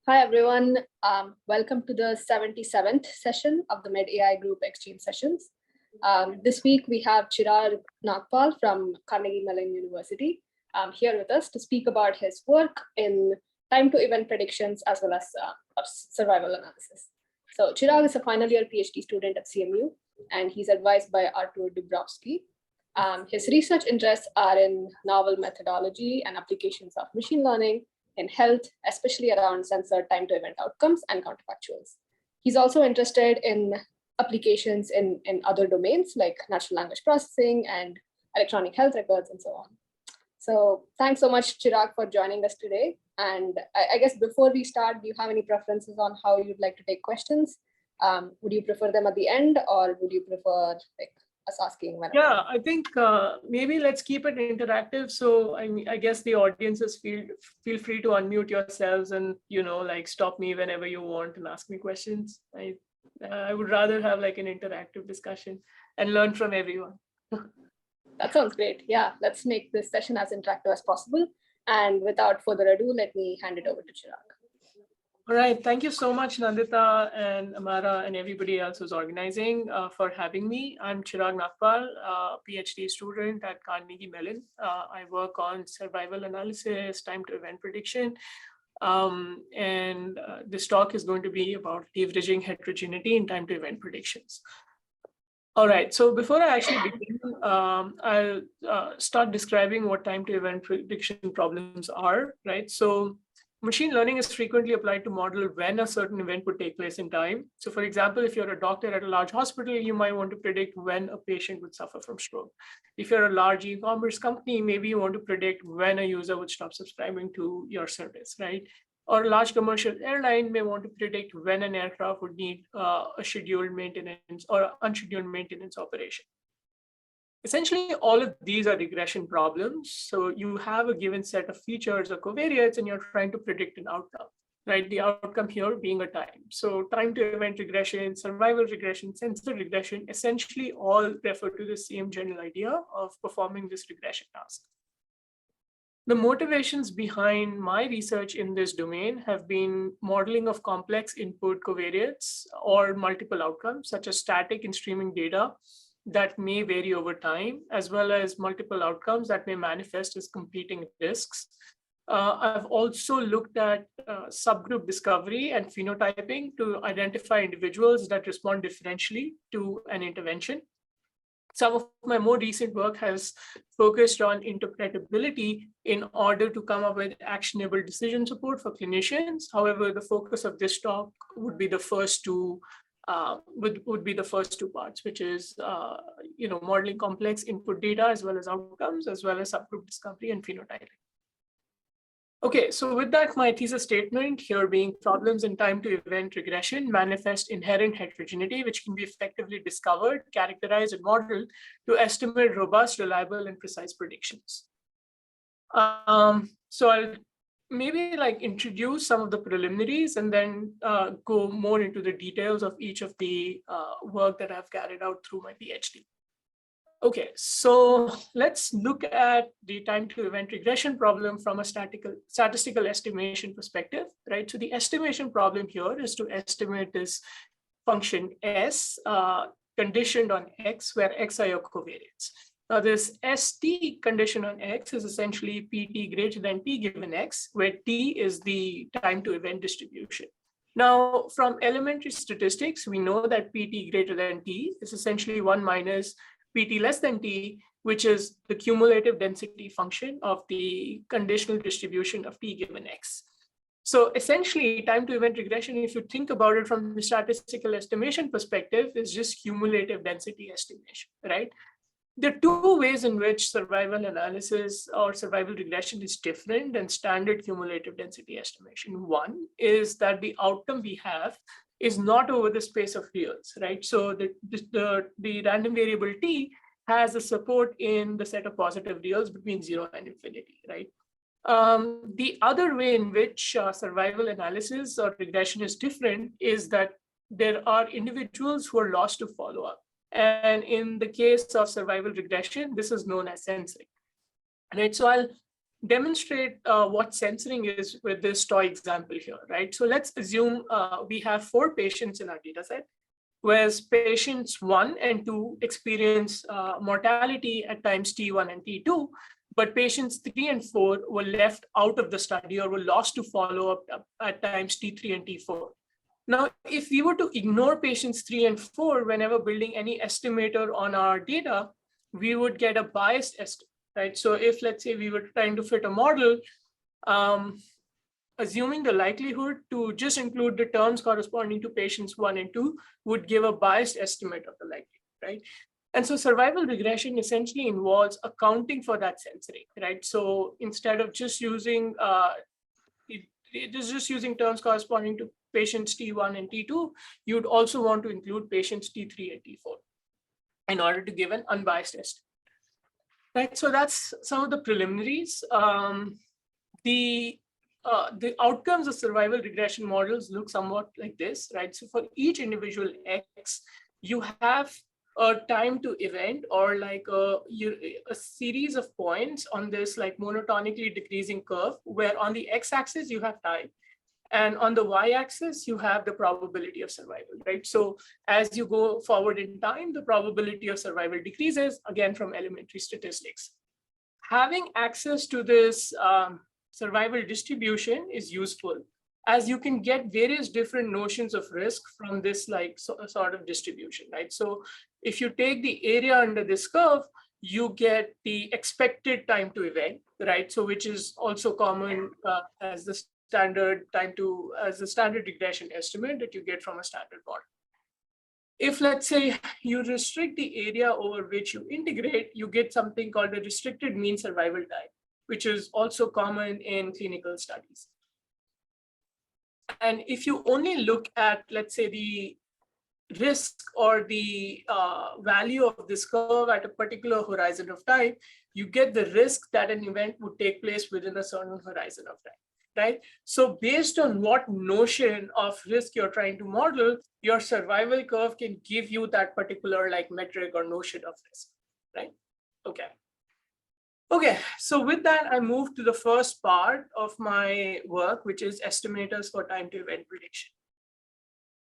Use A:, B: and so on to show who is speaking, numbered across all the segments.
A: Hi, everyone. Welcome to the 77th session of the MedAI Group Exchange Sessions. This week, we have Chirag Nagpal from Carnegie Mellon University here with us to speak about his work in time-to-event predictions as well as survival analysis. So Chirag is a final year PhD student at CMU, and he's advised by Artur Dubrovsky. His research interests are in novel methodology and applications of machine learning in health, especially around censored time-to-event outcomes and counterfactuals. He's also interested in applications in other domains like natural language processing and electronic health records and so on. So thanks so much, Chirag, for joining us today. And I guess before we start, do you have any preferences on how you'd like to take questions? Would you prefer them at the end, or would you prefer like us asking whenever?
B: Yeah, I think maybe let's keep it interactive. So I guess the audiences feel free to unmute yourselves and like stop me whenever you want and ask me questions. I would rather have like an interactive discussion and learn from everyone.
A: That sounds great. Yeah, let's make this session as interactive as possible. And without further ado, let me hand it over to Chirag.
B: All right, thank you so much, Nandita and Amara and everybody else who's organizing for having me. I'm Chirag Nagpal, PhD student at Carnegie Mellon. I work on survival analysis, time-to-event prediction, and this talk is going to be about leveraging heterogeneity in time-to-event predictions. All right, so before I actually begin, I'll start describing what time-to-event prediction problems are, right? So machine learning is frequently applied to model when a certain event would take place in time. So for example, if you're a doctor at a large hospital, you might want to predict when a patient would suffer from stroke. If you're a large e-commerce company, maybe you want to predict when a user would stop subscribing to your service, right? Or a large commercial airline may want to predict when an aircraft would need a scheduled maintenance or unscheduled maintenance operation. Essentially, all of these are regression problems. So you have a given set of features or covariates, and you're trying to predict an outcome, right? The outcome here being a time. So time to event regression, survival regression, censored regression, essentially all refer to the same general idea of performing this regression task. The motivations behind my research in this domain have been modeling of complex input covariates or multiple outcomes, such as static and streaming data that may vary over time, as well as multiple outcomes that may manifest as competing risks. I've also looked at subgroup discovery and phenotyping to identify individuals that respond differentially to an intervention. Some of my more recent work has focused on interpretability in order to come up with actionable decision support for clinicians. However, the focus of this talk would be the first two parts, which is modeling complex input data as well as outcomes, as well as subgroup discovery and phenotyping. Okay, so with that, my thesis statement here being problems in time-to-event regression manifest inherent heterogeneity, which can be effectively discovered, characterized, and modeled to estimate robust, reliable, and precise predictions. So I'll maybe like introduce some of the preliminaries and then go more into the details of each of the work that I've carried out through my PhD. Okay, so let's look at the time-to-event regression problem from a statistical estimation perspective, right? So the estimation problem here is to estimate this function S conditioned on X, where X are your covariates. Now this ST condition on X is essentially PT greater than T given X, where T is the time-to-event distribution. Now, from elementary statistics, we know that PT greater than T is essentially 1 minus PT less than T, which is the cumulative density function of the conditional distribution of T given X. So essentially, time-to-event regression, if you think about it from the statistical estimation perspective, is just cumulative density estimation, right? There are two ways in which survival analysis or survival regression is different than standard cumulative density estimation. One is that the outcome we have is not over the space of reals, right? So the random variable T has a support in the set of positive reals between 0 and infinity, right? The other way in which survival analysis or regression is different is that there are individuals who are lost to follow-up. And in the case of survival regression, this is known as censoring, right? So I'll demonstrate what censoring is with this toy example here, right? So let's assume we have 4 patients in our data set, whereas patients 1 and 2 experience mortality at times T1 and T2, but patients 3 and 4 were left out of the study or were lost to follow-up at times T3 and T4. Now, if we were to ignore patients 3 and 4 whenever building any estimator on our data, we would get a biased estimate, right? So if, let's say, we were trying to fit a model, assuming the likelihood to just include the terms corresponding to patients 1 and 2 would give a biased estimate of the likelihood, right? And so survival regression essentially involves accounting for that censoring, right? So instead of just using terms corresponding to patients T1 and T2, you'd also want to include patients T3 and T4 in order to give an unbiased estimate. Right, so that's some of the preliminaries. The outcomes of survival regression models look somewhat like this, right? So for each individual X, you have a time to event or like a series of points on this like monotonically decreasing curve, where on the X-axis you have time, and on the Y-axis you have the probability of survival, right? So as you go forward in time, the probability of survival decreases, again from elementary statistics. Having access to this survival distribution is useful, as you can get various different notions of risk from this like sort of distribution, right? So if you take the area under this curve, you get the expected time to event, right? So which is also common as the standard regression estimate that you get from a standard model. If, let's say, you restrict the area over which you integrate, you get something called a restricted mean survival time, which is also common in clinical studies. And if you only look at, let's say, the risk or the value of this curve at a particular horizon of time, you get the risk that an event would take place within a certain horizon of time, right? So based on what notion of risk you're trying to model, your survival curve can give you that particular like metric or notion of risk, right? Okay, so with that, I move to the first part of my work, which is estimators for time to event prediction.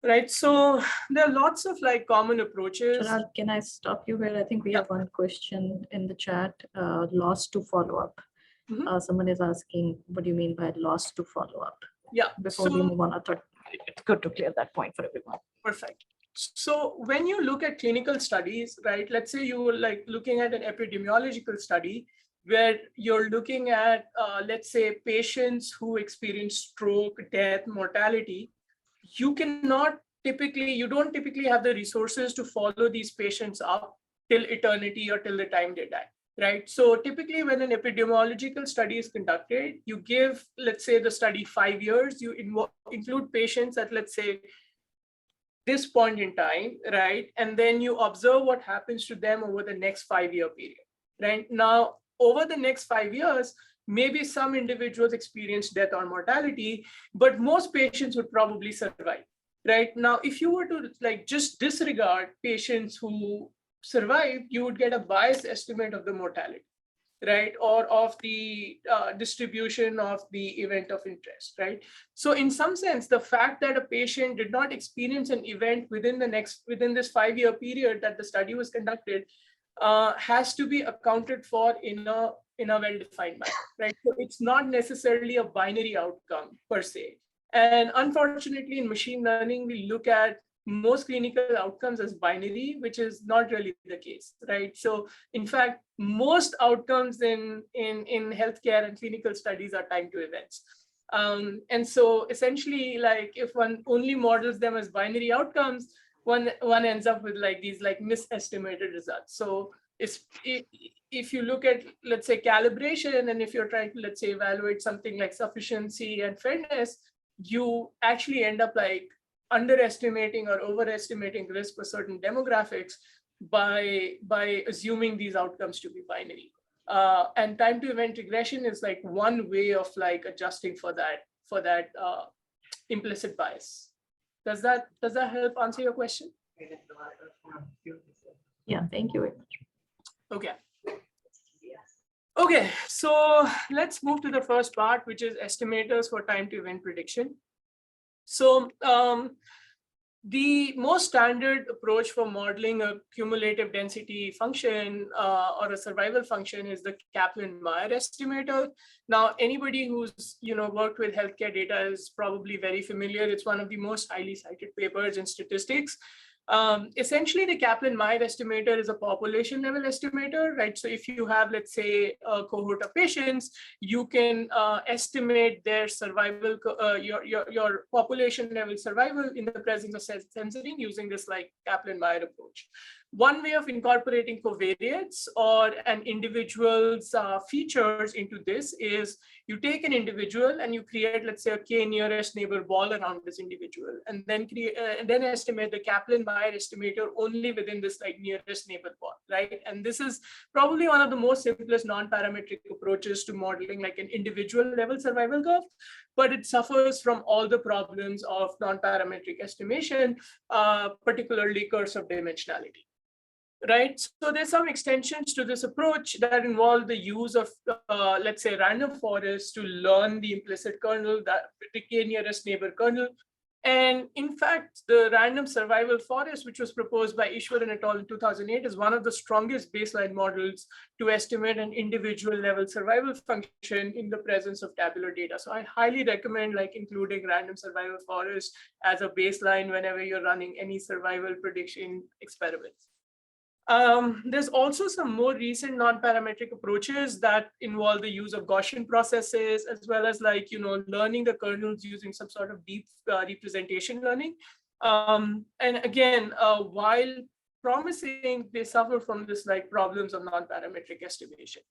B: Right, so there are lots of like common approaches.
C: Chirag, can I stop you here? I think we have one question in the chat, lost to follow-up. Someone is asking, what do you mean by lost to follow-up?
B: Yeah.
C: Before we move on, I thought it's good to clear that point for everyone.
B: Perfect. So when you look at clinical studies, right, let's say you were like looking at an epidemiological study where you're looking at, let's say, patients who experience stroke, death, mortality, you don't typically have the resources to follow these patients up till eternity or till the time they die, right? So typically when an epidemiological study is conducted, you give, let's say, the study 5 years, you include patients at, let's say, this point in time, right? And then you observe what happens to them over the next 5-year period, right? Now, over the next 5 years, maybe some individuals experience death or mortality, but most patients would probably survive, right? Now, if you were to like just disregard patients who survive, you would get a biased estimate of the mortality, right? Or of the distribution of the event of interest, right? So in some sense, the fact that a patient did not experience an event within this 5-year period that the study was conducted has to be accounted for in a well-defined manner, right? So it's not necessarily a binary outcome per se. And unfortunately, in machine learning, we look at most clinical outcomes as binary, which is not really the case, right? So in fact, most outcomes in healthcare and clinical studies are time to events. And so essentially, like if one only models them as binary outcomes, one ends up with like these like misestimated results. So if you look at, let's say, calibration, and if you're trying to, let's say, evaluate something like sufficiency and fairness, you actually end up like underestimating or overestimating risk for certain demographics by assuming these outcomes to be binary. And time to event regression is like one way of like adjusting for that implicit bias. Does that help answer your question?
C: Yeah, thank you very much.
B: Okay. Okay, so let's move to the first part, which is estimators for time to event prediction. So the most standard approach for modeling a cumulative density function or a survival function is the Kaplan-Meier estimator. Now, anybody who's worked with healthcare data is probably very familiar. It's one of the most highly cited papers in statistics. Essentially, the Kaplan-Meier estimator is a population level estimator, right? So if you have, let's say, a cohort of patients, you can estimate their survival, your population level survival in the presence of censoring using this like Kaplan-Meier approach. One way of incorporating covariates or an individual's features into this is you take an individual and you create, let's say, a k nearest neighbor ball around this individual, and then estimate the Kaplan-Meier estimator only within this like nearest neighbor ball, right? And this is probably one of the most simplest non-parametric approaches to modeling like an individual level survival curve, but it suffers from all the problems of non-parametric estimation, particularly cursive dimensionality. Right, so there's some extensions to this approach that involve the use of, let's say, random forests to learn the implicit kernel, that the k nearest neighbor kernel. And in fact, the random survival forest, which was proposed by Ishwaran et al. In 2008, is one of the strongest baseline models to estimate an individual level survival function in the presence of tabular data. So I highly recommend like including random survival forest as a baseline whenever you're running any survival prediction experiments. There's also some more recent non-parametric approaches that involve the use of Gaussian processes, as well as like, learning the kernels using some sort of deep representation learning. And again, while promising, they suffer from this like problems of non-parametric estimation.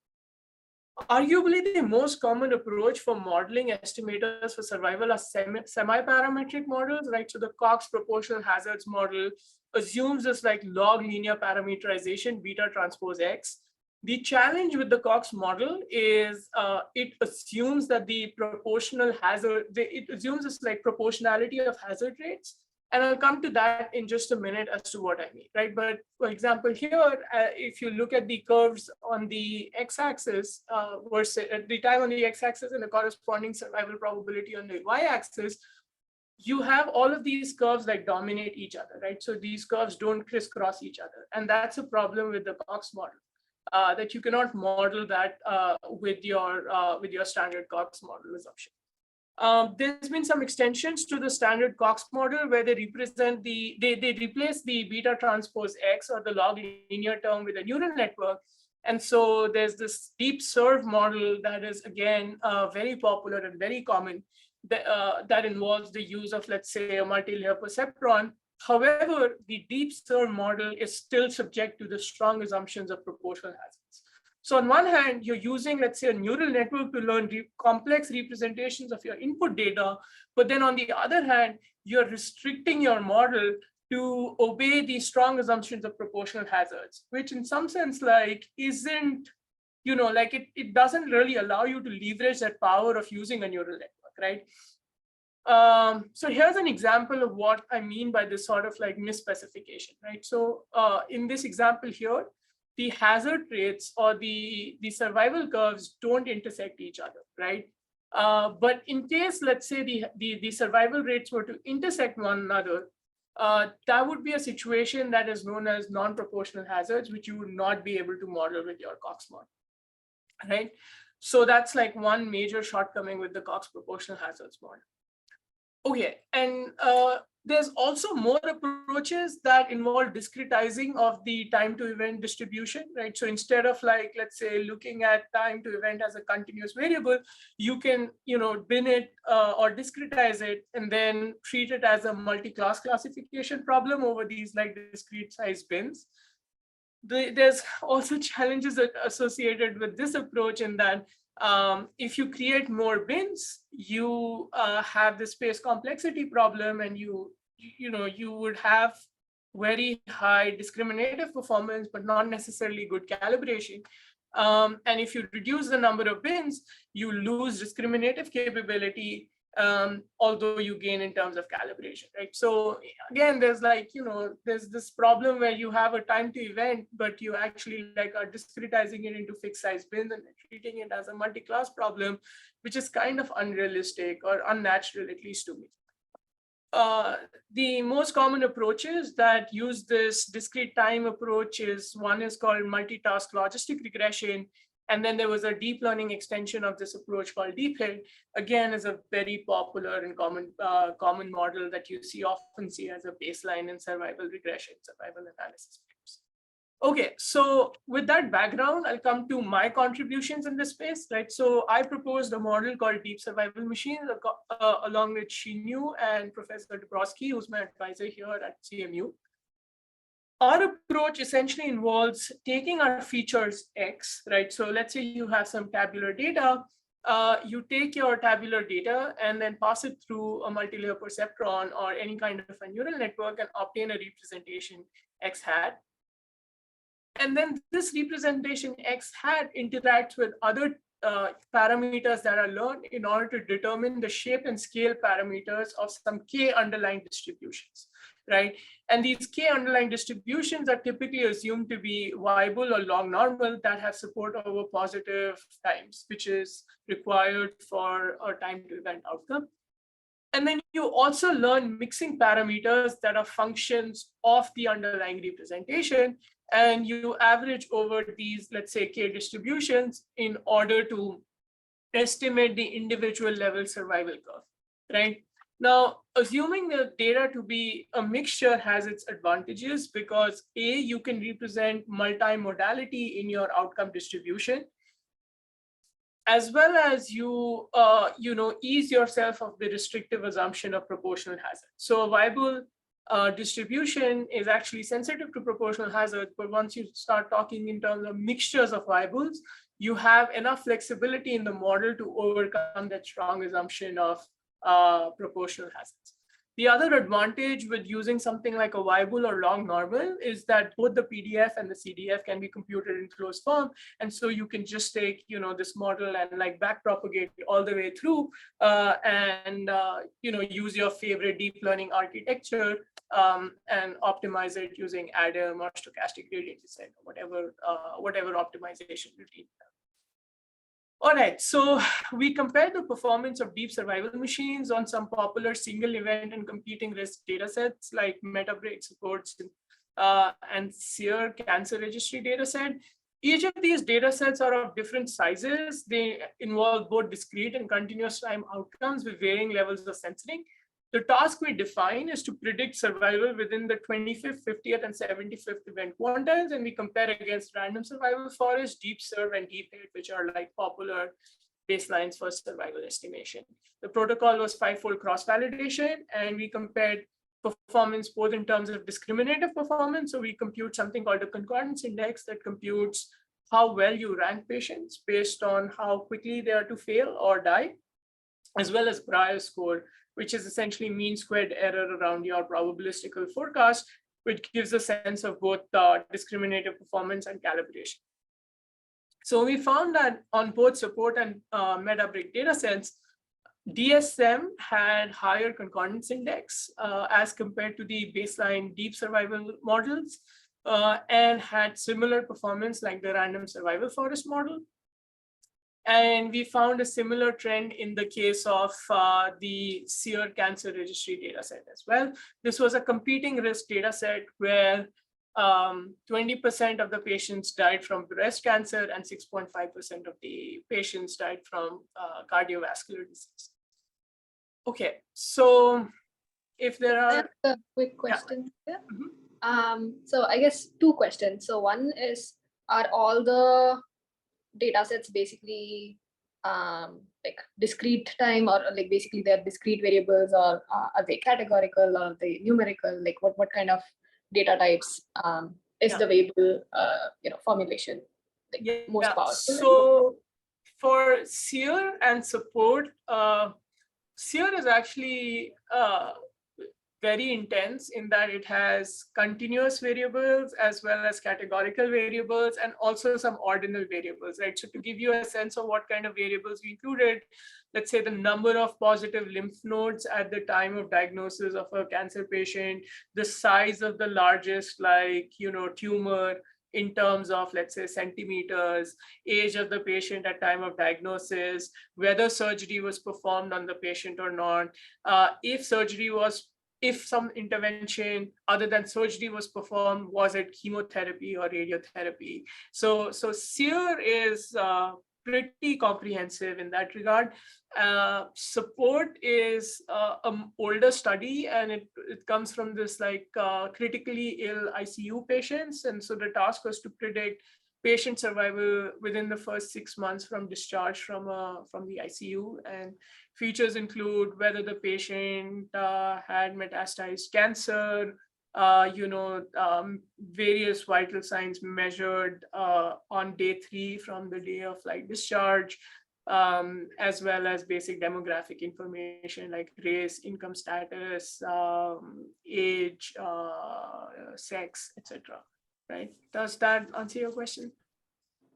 B: Arguably, the most common approach for modeling estimators for survival are semi-parametric models, right? So the Cox proportional hazards model assumes this like log linear parameterization beta transpose X. The challenge with the Cox model is it assumes that the proportional hazard, it assumes this like proportionality of hazard rates. And I'll come to that in just a minute as to what I mean, right? But for example, here, if you look at the curves on the x-axis versus the time on the x-axis and the corresponding survival probability on the y-axis, you have all of these curves that dominate each other, right? So these curves don't crisscross each other. And that's a problem with the Cox model, that you cannot model that with your standard Cox model assumption. There's been some extensions to the standard Cox model where they represent they replace the beta transpose X or the log linear term with a neural network. And so there's this deep serve model that is, again, very popular and very common that involves the use of, let's say, a multi-layer perceptron. However, the deep serve model is still subject to the strong assumptions of proportional hazards. So on one hand, you're using, let's say, a neural network to learn complex representations of your input data. But then on the other hand, you're restricting your model to obey the strong assumptions of proportional hazards, which in some sense like isn't, like it doesn't really allow you to leverage that power of using a neural network, right? So here's an example of what I mean by this sort of like misspecification, right? So in this example here, the hazard rates or the survival curves don't intersect each other, right? But in case, let's say, the survival rates were to intersect one another, that would be a situation that is known as non-proportional hazards, which you would not be able to model with your Cox model, right? So that's like one major shortcoming with the Cox proportional hazards model. Okay, and there's also more approaches that involve discretizing of the time to event distribution, right? So instead of like, let's say, looking at time to event as a continuous variable, you can, bin it or discretize it and then treat it as a multi-class classification problem over these like discrete size bins. There's also challenges associated with this approach in that if you create more bins, you have the space complexity problem, and you would have very high discriminative performance, but not necessarily good calibration. And if you reduce the number of bins, you lose discriminative capability, although you gain in terms of calibration, right? So again, there's there's this problem where you have a time to event, but you actually are discretizing it into fixed size bins and treating it as a multi-class problem, which is kind of unrealistic or unnatural, at least to me. The most common approaches that use this discrete time approach one is called multitask logistic regression. And then there was a deep learning extension of this approach called DeepHill. Again, is a very popular and common model that you often see as a baseline in survival regression, survival analysis. Okay, so with that background, I'll come to my contributions in this space, right? So I proposed a model called Deep Survival Machines along with Shinu and Professor Dabrowski, who's my advisor here at CMU. Our approach essentially involves taking our features X, right? So let's say you have some tabular data. You take your tabular data and then pass it through a multi-layer perceptron or any kind of a neural network and obtain a representation X hat. And then this representation X hat interacts with other parameters that are learned in order to determine the shape and scale parameters of some K underlying distributions, right? And these K underlying distributions are typically assumed to be viable or long normal that have support over positive times, which is required for a time to event outcome. And then you also learn mixing parameters that are functions of the underlying representation, and you average over these, let's say, K distributions in order to estimate the individual level survival curve, right? Now, assuming the data to be a mixture has its advantages because A, you can represent multimodality in your outcome distribution, as well as you ease yourself of the restrictive assumption of proportional hazard. So a viable distribution is actually sensitive to proportional hazard, but once you start talking in terms of mixtures of viables, you have enough flexibility in the model to overcome that strong assumption of proportional hazards. The other advantage with using something like a viable or long normal is that both the PDF and the CDF can be computed in closed form. And so you can just take, this model and back propagate it all the way through and use your favorite deep learning architecture and optimize it using ADAM or stochastic gradient descent or whatever optimization routine. All right, so we compared the performance of deep survival machines on some popular single event and competing risk data sets like MetaBreak supports and SEER cancer registry data set. Each of these data sets are of different sizes. They involve both discrete and continuous time outcomes with varying levels of censoring. The task we define is to predict survival within the 25th, 50th, and 75th event quantiles, and we compare against random survival forest, DeepSurv, and DeepHill, which are popular baselines for survival estimation. The protocol was 5-fold cross-validation, and we compared performance both in terms of discriminative performance. So we compute something called a concordance index that computes how well you rank patients based on how quickly they are to fail or die, as well as prior score, which is essentially mean squared error around your probabilistical forecast, which gives a sense of both discriminative performance and calibration. So we found that on both support and MetaBreak data sets, DSM had higher concordance index as compared to the baseline deep survival models and had similar performance like the random survival forest model. And we found a similar trend in the case of the SEER cancer registry data set as well. This was a competing risk data set where 20% of the patients died from breast cancer and 6.5% of the patients died from cardiovascular disease. Okay, so if there are—
A: I have a quick question.
B: Yeah.
A: So I guess two questions. So one is, are all the data sets basically discrete time, or basically they're discrete variables, or are they categorical, or are they numerical? What kind of data types is the variable formulation most powerful?
B: So for SEER and support, SEER is actually very intense in that it has continuous variables as well as categorical variables and also some ordinal variables, right? So to give you a sense of what kind of variables we included, let's say the number of positive lymph nodes at the time of diagnosis of a cancer patient, the size of the largest, like, tumor in terms of, let's say, centimeters, age of the patient at time of diagnosis, whether surgery was performed on the patient or not, if some intervention other than surgery was performed, was it chemotherapy or radiotherapy? So SEER is pretty comprehensive in that regard. Support is an older study, and it comes from this critically ill ICU patients. And so the task was to predict patient survival within the first 6 months from discharge from the ICU. And features include whether the patient had metastasized cancer, various vital signs measured on day 3 from the day of discharge, as well as basic demographic information like race, income status, age, sex, etc. Right? Does that answer your question?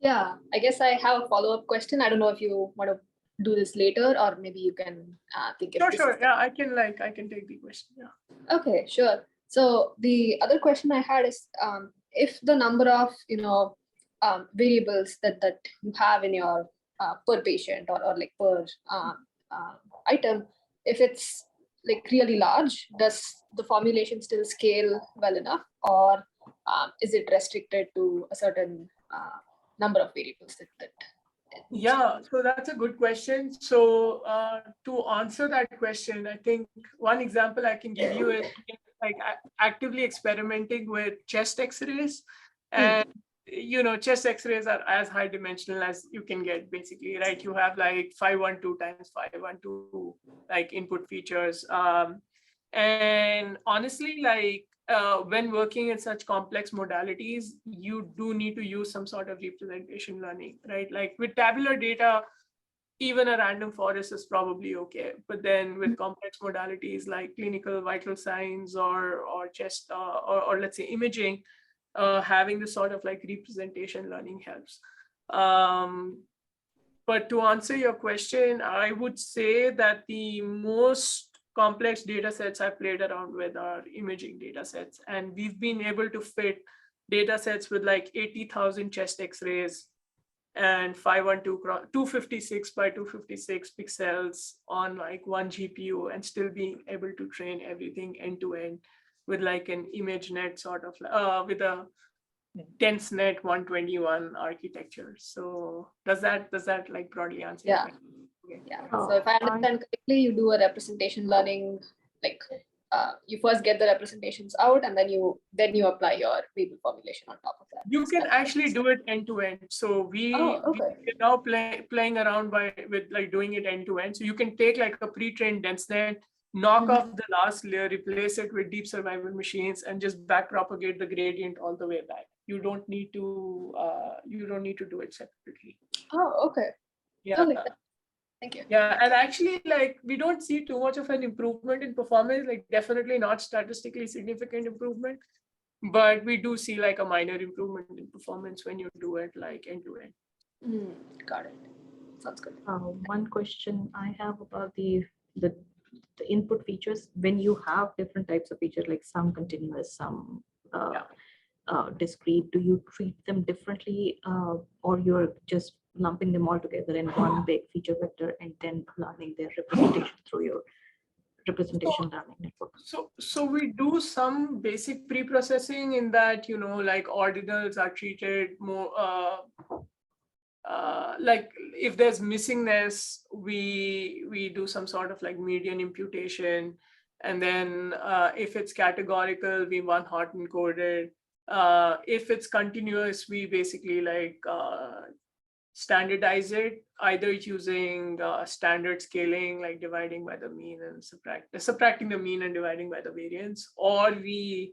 A: Yeah, I guess I have a follow-up question. I don't know if you want to do this later, or maybe you can think if this
B: Sure.
A: is
B: Yeah, I can take the question. Yeah.
A: Okay, sure. So the other question I had is, if the number of variables that you have in your per patient or like per item, if it's like really large, does the formulation still scale well enough, or is it restricted to a certain number of variables that
B: Yeah, so that's a good question. So to answer that question, I think one example I can give you is actively experimenting with chest X-rays, and chest X-rays are as high dimensional as you can get, basically, right? You have 512 times 512 input features, and honestly, when working in such complex modalities, you do need to use some sort of representation learning, right? Like with tabular data, even a random forest is probably okay. But then with complex modalities like clinical vital signs or chest or let's say imaging, having this sort of representation learning helps. But to answer your question, I would say that the most complex data sets I've played around with are imaging data sets. And we've been able to fit data sets with 80,000 chest X-rays and 256 by 256 pixels on one GPU, and still being able to train everything end to end with an ImageNet sort of with a DenseNet 121 architecture. So does that broadly answer your question?
A: Okay. Yeah. So if I understand correctly, you do a representation learning, you first get the representations out, and then you apply your variable formulation on top of that.
B: You can actually do it end to end. So we're now playing around with doing it end to end. So you can take a pre-trained DenseNet, knock off the last layer, replace it with deep survival machines, and just back propagate the gradient all the way back. You don't need to do it separately.
A: Oh, okay.
B: Yeah.
A: Okay. Thank you.
B: Yeah, and actually, we don't see too much of an improvement in performance, definitely not statistically significant improvement, but we do see a minor improvement in performance when you do it end to end.
A: Got it. Sounds good.
C: One question I have about the input features, when you have different types of features, like some continuous, some discrete, do you treat them differently, or you're just lumping them all together in one big feature vector and then learning their representation through your representation learning network?
B: So we do some basic pre-processing in that, ordinals are treated more, if there's missingness, we do some sort of median imputation. And then if it's categorical, we want Horton coded. If it's continuous, we basically standardize it, either using standard scaling, dividing by the mean and subtracting the mean and dividing by the variance, or we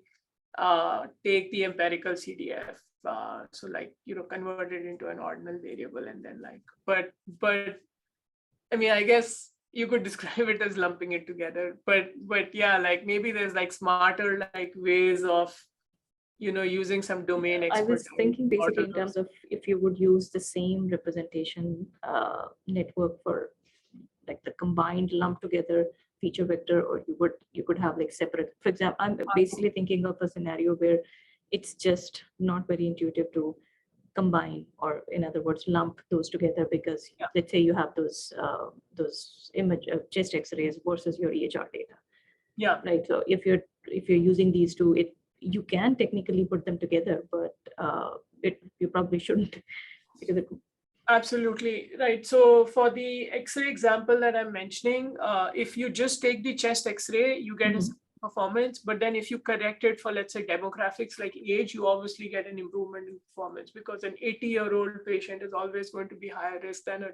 B: take the empirical CDF, so convert it into an ordinal variable, and then but I mean, I guess you could describe it as lumping it together, but yeah, like maybe there's like smarter like ways of, using some domain
C: I was
B: expertise.
C: thinking basically in
B: models.
C: terms of if you would use the same representation network for like the combined lump together feature vector, or you could have like separate. For example, I'm basically thinking of a scenario where it's just not very intuitive to combine, or in other words, lump those together, because
B: Yeah.
C: let's say you have those image chest X-rays versus your EHR data.
B: Yeah.
C: Right. So if you're using these two, you can technically put them together, but you probably shouldn't, because
B: Absolutely right. So for the X-ray example that I'm mentioning, if you just take the chest X-ray, you get a performance. But then if you correct it for, let's say, demographics like age, you obviously get an improvement in performance, because an 80-year-old patient is always going to be higher risk than a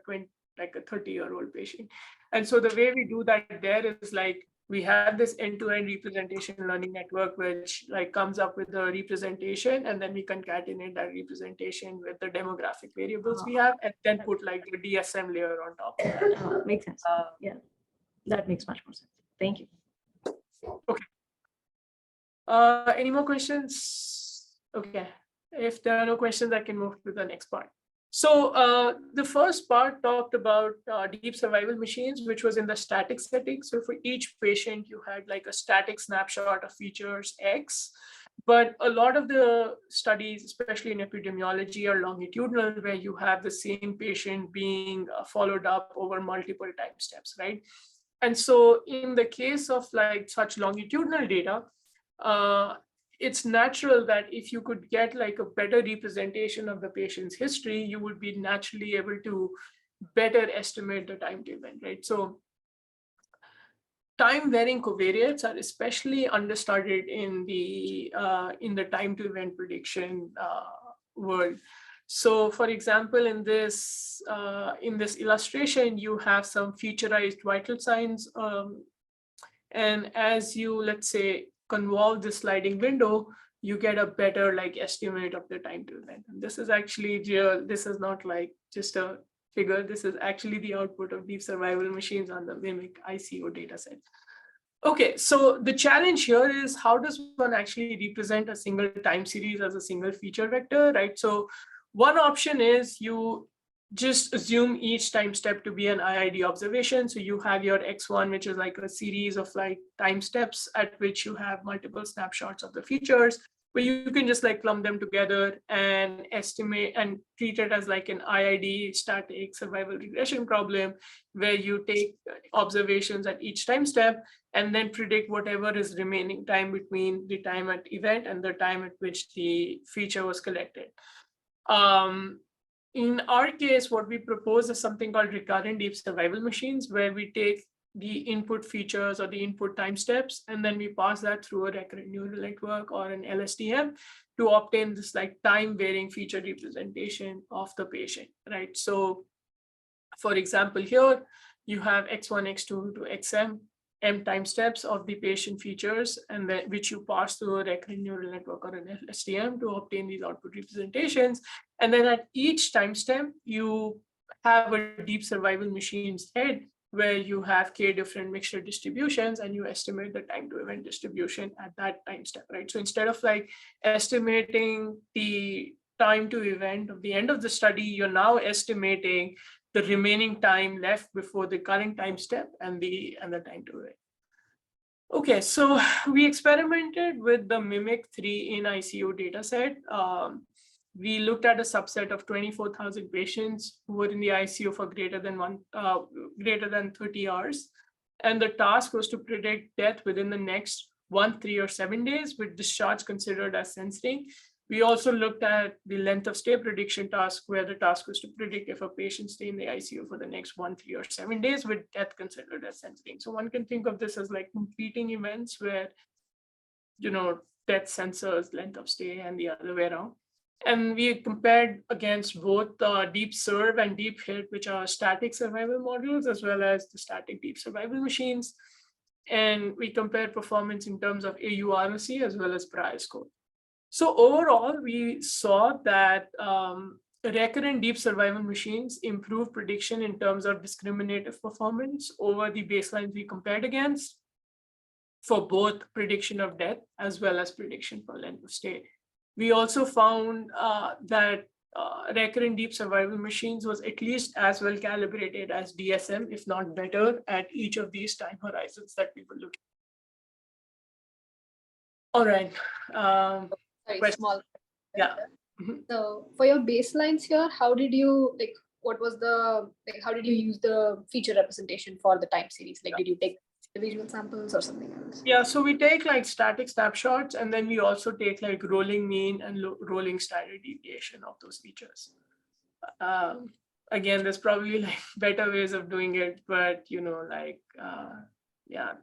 B: 30-year-old patient. And so the way we do that there is like, we have this end-to-end representation learning network, which like comes up with the representation, and then we concatenate that representation with the demographic variables we have, and then put like the DSM layer on top.
C: makes sense. Yeah, that makes much more sense. Thank you.
B: Okay. Any more questions? Okay. If there are no questions, I can move to the next part. So the first part talked about deep survival machines, which was in the static setting. So for each patient, you had like a static snapshot of features X. But a lot of the studies, especially in epidemiology, are longitudinal, where you have the same patient being followed up over multiple time steps, right? And so in the case of like such longitudinal data, it's natural that if you could get like a better representation of the patient's history, you would be naturally able to better estimate the time to event, right? So time varying covariates are especially understudied in the time to event prediction world. So for example, in this illustration, you have some featureized vital signs, and as you, let's say, convolve the sliding window, you get a better like estimate of the time to event. And this is actually real. This is not like just a figure. This is actually the output of deep survival machines on the MIMIC ICO dataset. Okay, so the challenge here is, how does one actually represent a single time series as a single feature vector, right? So one option is you just assume each time step to be an IID observation. So you have your X1, which is like a series of like time steps at which you have multiple snapshots of the features, but you can just like clump them together and estimate and treat it as like an IID static survival regression problem, where you take observations at each time step and then predict whatever is remaining time between the time at event and the time at which the feature was collected. In our case, what we propose is something called recurrent deep survival machines, where we take the input features or the input time steps, and then we pass that through a recurrent neural network or an LSTM to obtain this like time varying feature representation of the patient, right? So for example, here you have X1, X2 to XM, M time steps of the patient features, and then which you pass through a recurrent neural network or an LSTM to obtain these output representations. And then at each timestamp, you have a deep survival machine's head where you have k different mixture distributions, and you estimate the time to event distribution at that time step, right? So instead of like estimating the time to event of the end of the study, you're now estimating the remaining time left before the current time step and the time to event. Okay, so we experimented with the MIMIC-3 in ICO dataset. We looked at a subset of 24,000 patients who were in the ICU for greater than 30 hours. And the task was to predict death within the next 1, 3, or 7 days, with discharge considered as censoring. We also looked at the length of stay prediction task, where the task was to predict if a patient stay in the ICU for the next 1, 3, or 7 days, with death considered as censoring. So one can think of this as like competing events where, death censors length of stay and the other way around. And we compared against both deep surv and deep hit, which are static survival models, as well as the static deep survival machines. And we compared performance in terms of AUROC as well as prior score. So overall, we saw that recurrent deep survival machines improve prediction in terms of discriminative performance over the baselines we compared against for both prediction of death as well as prediction for length of stay. We also found that recurrent deep survival machines was at least as well calibrated as DSM, if not better, at each of these time horizons that we were looking at. All right.
A: Sorry,
B: question.
A: small.
B: Yeah. Mhm.
A: So for your baselines here, how did you what was the how did you use the feature representation for the time series? Like, did you take individual samples or something else?
B: Yeah, so we take like static snapshots, and then we also take like rolling mean and rolling standard deviation of those features. Again, there's probably like better ways of doing it, but yeah.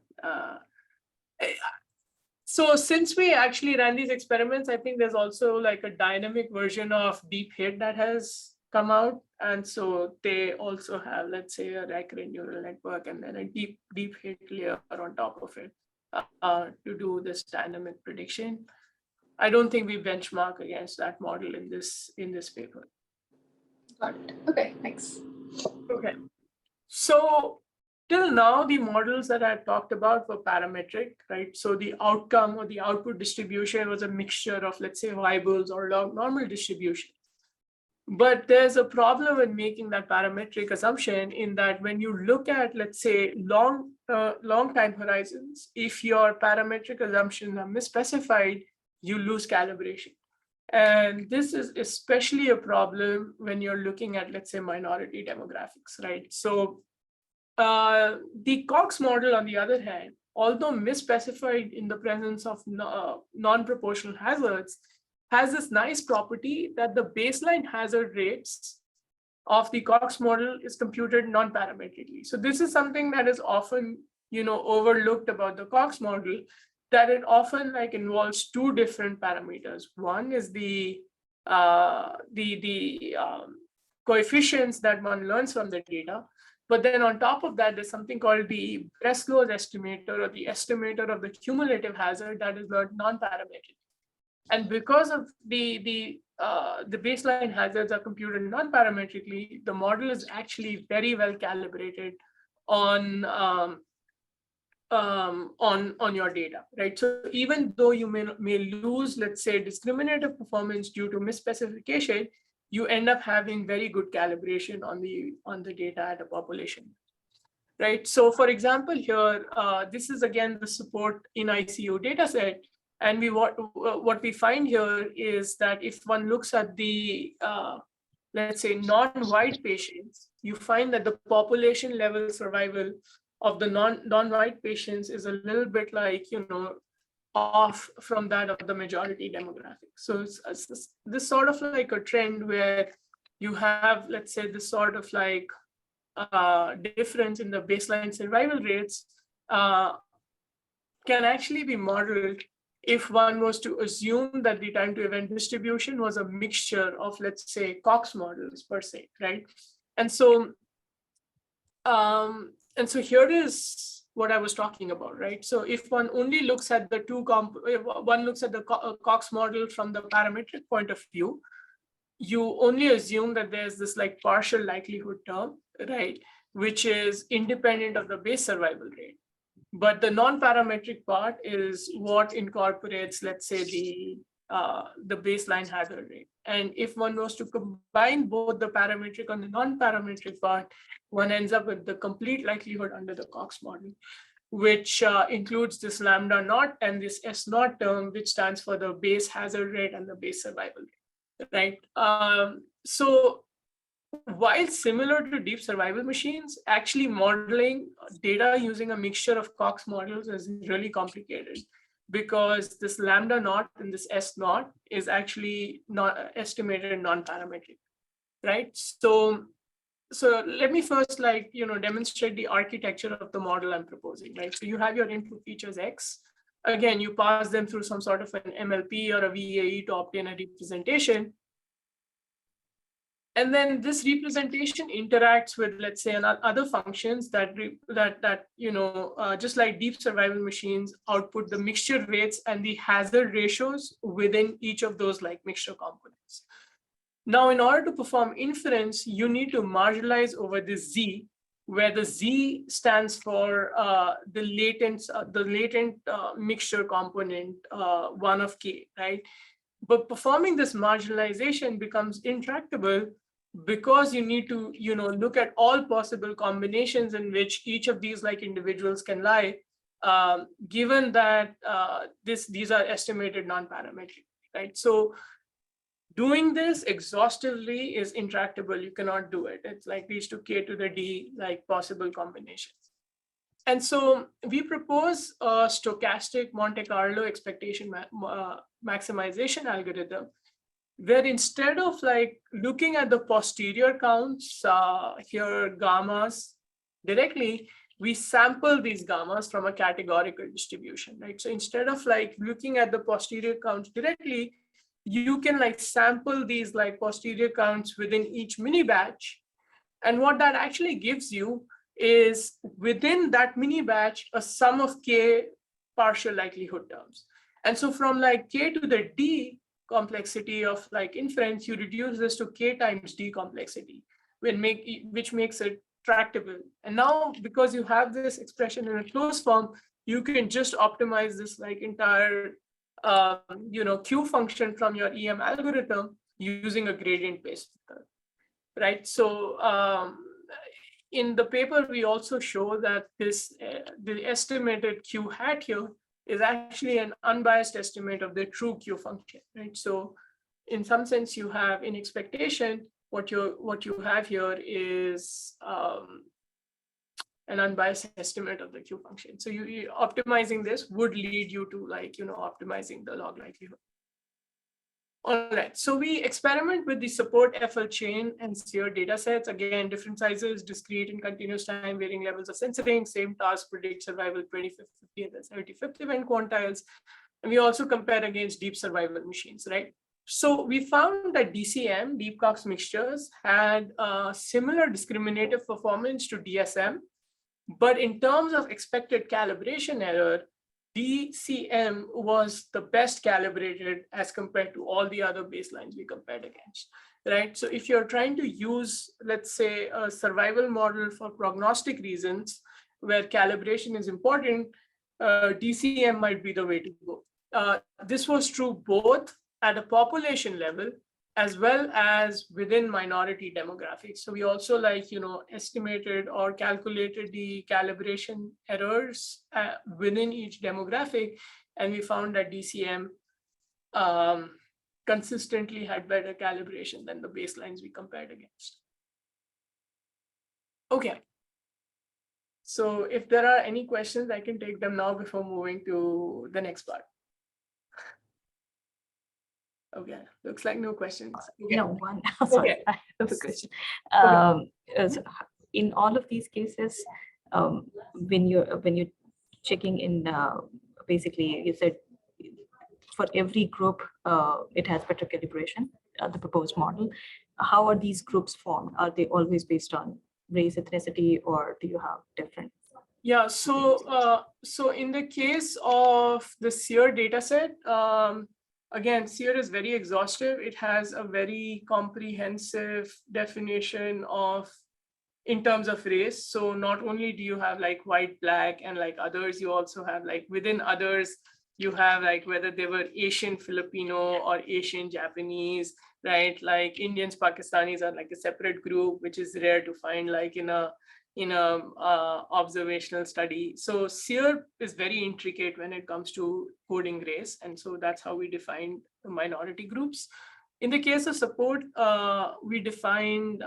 B: So since we actually ran these experiments, I think there's also like a dynamic version of Deep Hit that has come out. And so they also have, let's say, a recurrent neural network and then a deep hit layer on top of it to do this dynamic prediction. I don't think we benchmark against that model in this paper.
A: Got it. Okay, thanks.
B: Okay. So till now, the models that I talked about were parametric, right? So the outcome or the output distribution was a mixture of, let's say, variables or normal distribution. But there's a problem with making that parametric assumption in that when you look at, let's say, long time horizons, if your parametric assumptions are misspecified, you lose calibration. And this is especially a problem when you're looking at, let's say, minority demographics, right? So the Cox model, on the other hand, although misspecified in the presence of non-proportional hazards, has this nice property that the baseline hazard rates of the Cox model is computed non-parametrically. So this is something that is often, overlooked about the Cox model, that it often involves two different parameters. One is the coefficients that one learns from the data. But then on top of that, there's something called the Breslow's estimator, or the estimator of the cumulative hazard, that is learned non-parametric. And because of the baseline hazards are computed non-parametrically, the model is actually very well calibrated on your data, right? So even though you may lose, let's say, discriminative performance due to misspecification, you end up having very good calibration on the data at a population, right? So for example, here, this is again the support in ICU data set. And what we find here is that if one looks at the, let's say, non-white patients, you find that the population level survival of the non-white patients is a little bit off from that of the majority demographic. So it's this sort of like a trend where you have, let's say, this sort of difference in the baseline survival rates can actually be modeled if one was to assume that the time to event distribution was a mixture of, let's say, Cox models per se, right? And so here is what I was talking about, right? So if one only looks at the one looks at the Cox model from the parametric point of view, you only assume that there's this partial likelihood term, right, which is independent of the base survival rate. But the non-parametric part is what incorporates, let's say, the baseline hazard rate. And if one was to combine both the parametric and the non-parametric part, one ends up with the complete likelihood under the Cox model, which includes this lambda naught and this S naught term, which stands for the base hazard rate and the base survival rate, right? So while similar to deep survival machines, actually modeling data using a mixture of Cox models is really complicated, because this lambda naught and this S naught is actually not estimated non-parametric, right? So let me first demonstrate the architecture of the model I'm proposing, right? So you have your input features X. Again, you pass them through some sort of an MLP or a VAE to obtain a representation. And then this representation interacts with, let's say, other functions that just like deep survival machines, output the mixture rates and the hazard ratios within each of those mixture components. Now, in order to perform inference, you need to marginalize over this Z, where the Z stands for the latent mixture component, 1 of K, right? But performing this marginalization becomes intractable because you need to, look at all possible combinations in which each of these individuals can lie, given that these are estimated non-parametric, right? So doing this exhaustively is intractable. You cannot do it. It's leads to K to the D, possible combinations. And so we propose a stochastic Monte Carlo expectation maximization algorithm, where instead of looking at the posterior counts, here gammas directly, we sample these gammas from a categorical distribution, right? So instead of looking at the posterior counts directly, you can sample these posterior counts within each mini batch. And what that actually gives you is within that mini batch, a sum of K partial likelihood terms. And so from K to the D complexity of inference, you reduce this to K times D complexity, which makes it tractable. And now, because you have this expression in a closed form, you can just optimize this entire Q function from your EM algorithm using a gradient-based method, right? So in the paper, we also show that the estimated Q hat here is actually an unbiased estimate of the true Q function, right? So in some sense, you have in expectation, what you have here is an unbiased estimate of the Q function. So you optimizing this would lead you to optimizing the log likelihood. All right, so we experiment with the support FL chain and SEER data sets. Again, different sizes, discrete and continuous time, varying levels of censoring, same task, predict survival, 25th, 50th, and 75th event quantiles. And we also compare against deep survival machines, right? So we found that DCM, deep Cox mixtures, had similar discriminative performance to DSM, but in terms of expected calibration error, DCM was the best calibrated as compared to all the other baselines we compared against, right? So if you're trying to use, let's say, a survival model for prognostic reasons where calibration is important, DCM might be the way to go. This was true both at a population level as well as within minority demographics. So we also estimated or calculated the calibration errors within each demographic. And we found that DCM consistently had better calibration than the baselines we compared against. Okay. So if there are any questions, I can take them now before moving to the next part. Okay, looks like no questions. Okay.
C: No, one. Sorry,
B: Okay.
C: I have a question.
B: Okay.
C: So in all of these cases, when you're checking in, basically you said for every group, it has better calibration, the proposed model. How are these groups formed? Are they always based on race, ethnicity, or do you have different?
B: Yeah, so in the case of the SEER dataset, again, SEER is very exhaustive. It has a very comprehensive definition of in terms of race. So not only do you have white, black, and others, you also have within others, you have whether they were Asian Filipino or Asian Japanese, right? Indians, Pakistanis are a separate group, which is rare to find in a observational study. So SEER is very intricate when it comes to coding race. And so that's how we define the minority groups. In the case of support, we defined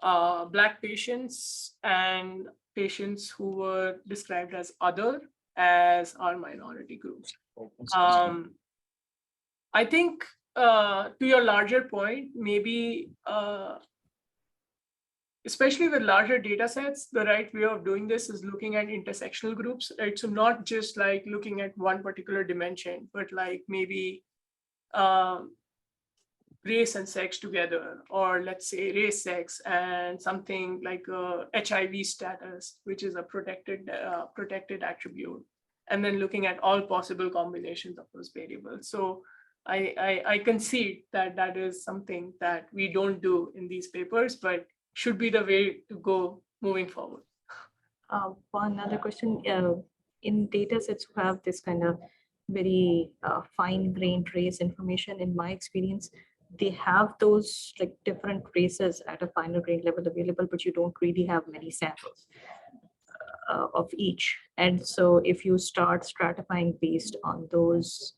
B: Black patients and patients who were described as other as our minority groups. I think to your larger point, maybe especially with larger data sets, the right way of doing this is looking at intersectional groups, right? So not just looking at one particular dimension, but maybe race and sex together, or let's say race, sex, and something like HIV status, which is a protected attribute, and then looking at all possible combinations of those variables. So I concede that that is something that we don't do in these papers, but should be the way to go moving forward.
C: One other question, in data sets who have this kind of very fine-grained race information, in my experience, they have those like different races at a finer grain level available, but you don't really have many samples of each. And so if you start stratifying based on those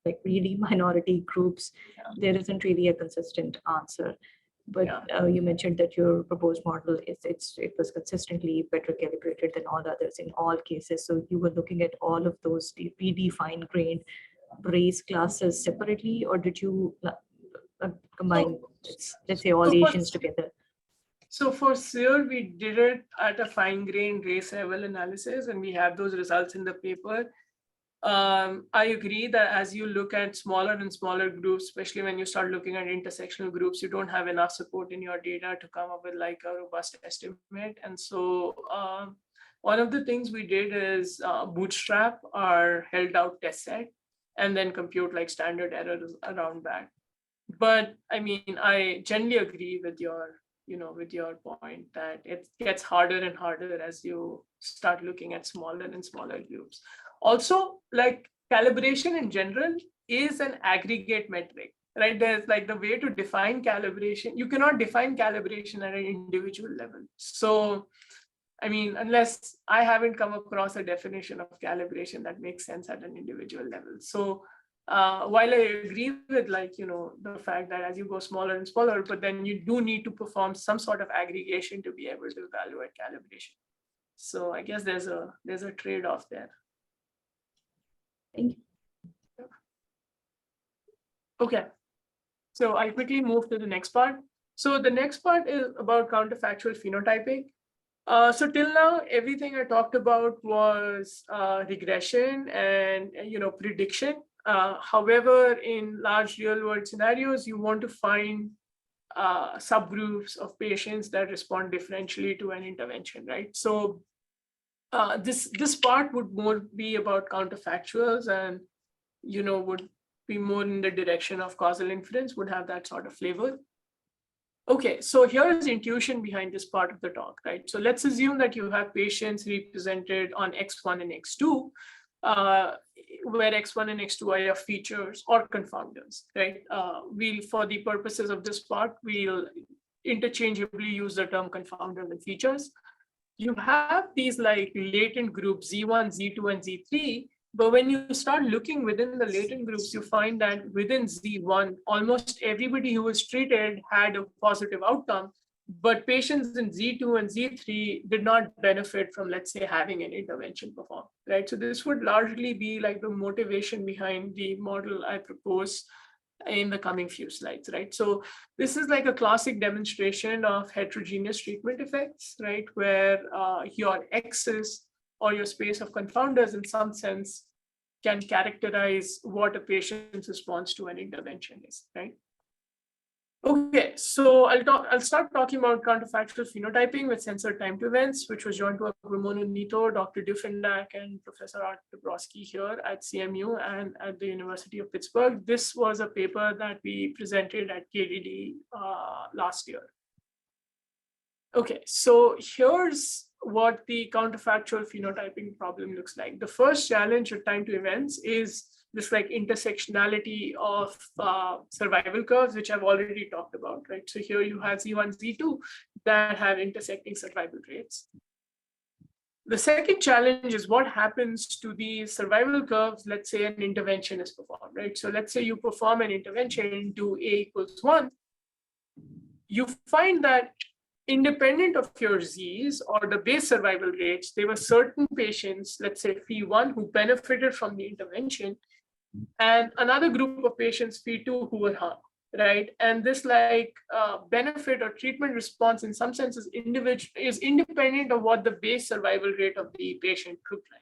C: like really minority groups, there isn't really a consistent answer. But you mentioned that your proposed model it was consistently better calibrated than all others in all cases. So you were looking at all of those really fine-grained race classes separately, or did you combine, let's say, all Asians together?
B: So for SEER, we did it at a fine-grained race level analysis, and we have those results in the paper. I agree that as you look at smaller and smaller groups, especially when you start looking at intersectional groups, you don't have enough support in your data to come up with like a robust estimate. And so one of the things we did is bootstrap our held out test set and then compute like standard errors around that. But I mean, I generally agree with your point that it gets harder and harder as you start looking at smaller and smaller groups. Also, like calibration in general is an aggregate metric, right? There's like the way to define calibration. You cannot define calibration at an individual level. So, I mean, unless I haven't come across a definition of calibration that makes sense at an individual level. So while I agree with the fact that as you go smaller and smaller, but then you do need to perform some sort of aggregation to be able to evaluate calibration. So I guess there's a trade-off there.
C: Thank you.
B: Okay, so I'll quickly move to the next part. So the next part is about counterfactual phenotyping. So till now, everything I talked about was regression and prediction. However, in large real-world scenarios, you want to find subgroups of patients that respond differentially to an intervention, right? So this part would more be about counterfactuals and would be more in the direction of causal inference, would have that sort of flavor. Okay, so here is the intuition behind this part of the talk, right? So let's assume that you have patients represented on X1 and X2, where X1 and X2 are your features or confounders, right? For the purposes of this part, we'll interchangeably use the term confounders and features. You have these like latent groups, Z1, Z2, and Z3, but when you start looking within the latent groups, you find that within Z1, almost everybody who was treated had a positive outcome, but patients in Z2 and Z3 did not benefit from, let's say, having an intervention performed, right? So this would largely be like the motivation behind the model I propose in the coming few slides, right? So this is like a classic demonstration of heterogeneous treatment effects, right? Where your X's or your space of confounders in some sense can characterize what a patient's response to an intervention is, right? Okay, so I'll start talking about counterfactual phenotyping with censored time to events, which was joined to Ramon Nito, Dr. Dufindak, and Professor Art Dabrowski here at CMU and at the University of Pittsburgh. This was a paper that we presented at KDD last year. Okay, so here's what the counterfactual phenotyping problem looks like. The first challenge with time to events is this like intersectionality of survival curves, which I've already talked about, right? So here you have Z1, Z2 that have intersecting survival rates. The second challenge is what happens to the survival curves, let's say an intervention is performed, right? So let's say you perform an intervention to A = 1. You find that independent of your Z's or the base survival rates, there were certain patients, let's say Phi1, who benefited from the intervention, and another group of patients, Phi2, who were harmed, right? And this like benefit or treatment response in some sense is independent of what the base survival rate of the patient looked like.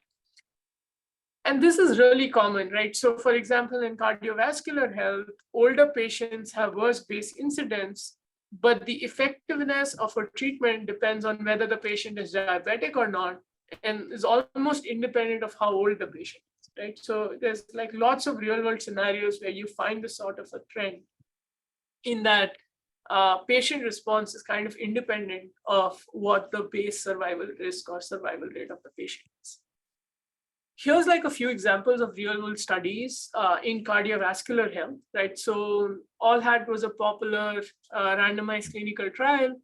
B: And this is really common, right? So for example, in cardiovascular health, older patients have worse base incidence, but the effectiveness of a treatment depends on whether the patient is diabetic or not, and is almost independent of how old the patient is. right? So there's like lots of real world scenarios where you find this sort of a trend in that patient response is kind of independent of what the base survival risk or survival rate of the patient is. Here's like a few examples of real world studies in cardiovascular health, right? So ALL-HAT was a popular randomized clinical trial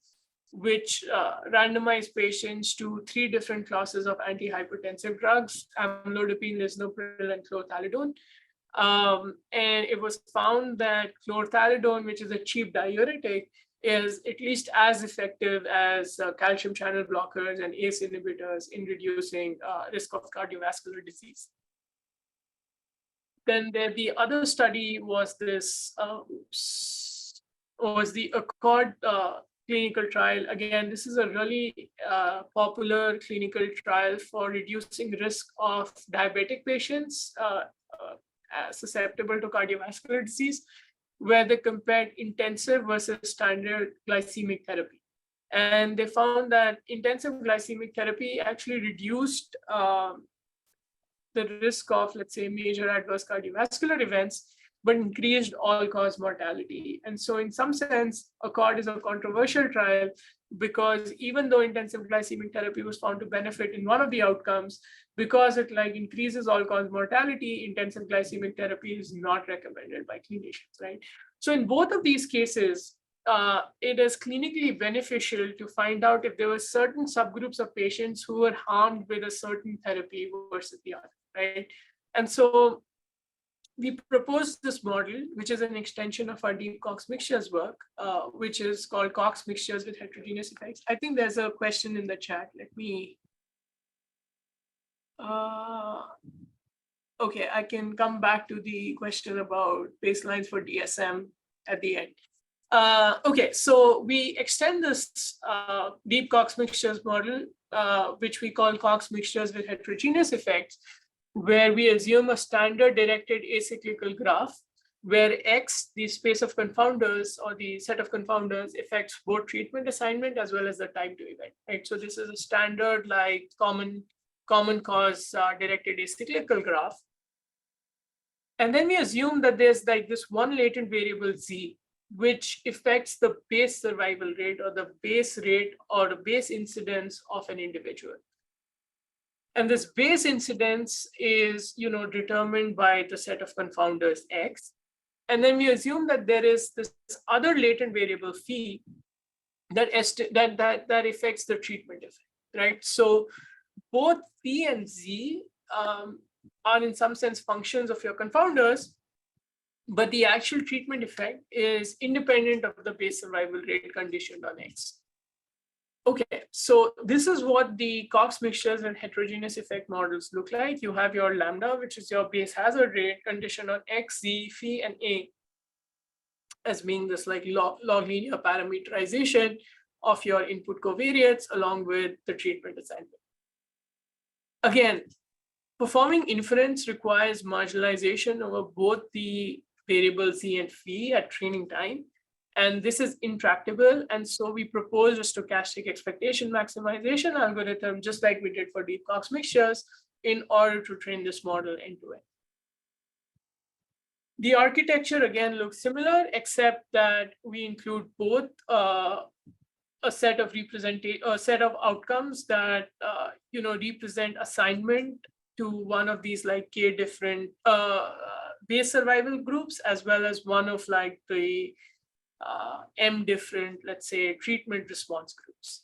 B: which randomized patients to 3 different classes of antihypertensive drugs, amlodipine, lisinopril, and chlorthalidone. And it was found that chlorthalidone, which is a cheap diuretic, is at least as effective as calcium channel blockers and ACE inhibitors in reducing risk of cardiovascular disease. Then the other study was this was the ACCORD clinical trial. Again, this is a really popular clinical trial for reducing risk of diabetic patients susceptible to cardiovascular disease, where they compared intensive versus standard glycemic therapy. And they found that intensive glycemic therapy actually reduced the risk of, let's say, major adverse cardiovascular events, but increased all-cause mortality. And so in some sense, ACCORD is a controversial trial because even though intensive glycemic therapy was found to benefit in one of the outcomes, because it like increases all-cause mortality, intensive glycemic therapy is not recommended by clinicians, right? So in both of these cases, it is clinically beneficial to find out if there were certain subgroups of patients who were harmed with a certain therapy versus the other, right? And so we proposed this model, which is an extension of our deep Cox mixtures work, which is called Cox mixtures with heterogeneous effects. I think there's a question in the chat. Let me. Okay, I can come back to the question about baselines for DSM at the end. Okay, so we extend this deep Cox mixtures model, which we call Cox mixtures with heterogeneous effects, where we assume a standard directed acyclical graph where X, the space of confounders or the set of confounders, affects both treatment assignment as well as the time to event, right? So this is a standard like common cause directed acyclical graph. And then we assume that there's like this one latent variable Z, which affects the base survival rate or the base rate or the base incidence of an individual. And this base incidence is, determined by the set of confounders X. And then we assume that there is this other latent variable phi that affects the treatment effect, right? So both phi and Z are in some sense functions of your confounders, but the actual treatment effect is independent of the base survival rate conditioned on X. Okay, so this is what the Cox mixtures and heterogeneous effect models look like. You have your lambda, which is your base hazard rate conditioned on X, Z, phi, and A as being this like log linear parameterization of your input covariates along with the treatment assignment. Again, performing inference requires marginalization over both the variables Z and phi at training time. And this is intractable. And so we propose a stochastic expectation maximization algorithm, just like we did for deep Cox mixtures, in order to train this model end to end. The architecture again looks similar, except that we include both a set of outcomes that represent assignment to one of these like k different base survival groups, as well as one of like the m different, let's say, treatment response groups.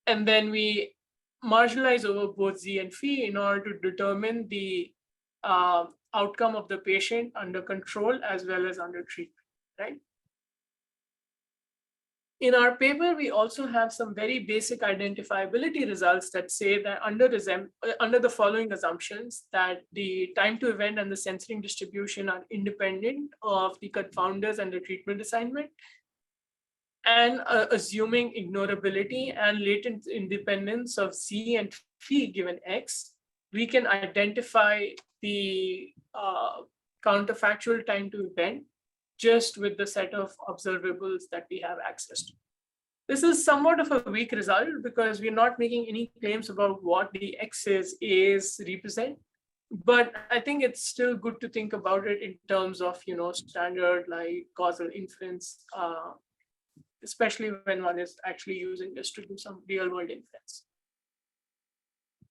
B: And then we marginalize over both Z and phi in order to determine the outcome of the patient under control as well as under treatment, right? In our paper, we also have some very basic identifiability results that say that under the following assumptions, that the time to event and the censoring distribution are independent of the confounders and the treatment assignment, and assuming ignorability and latent independence of Z and phi given X, we can identify the counterfactual time to event just with the set of observables that we have access to. This is somewhat of a weak result because we're not making any claims about what the X's, A's represent. But I think it's still good to think about it in terms of, standard like causal inference, especially when one is actually using this to do some real world inference.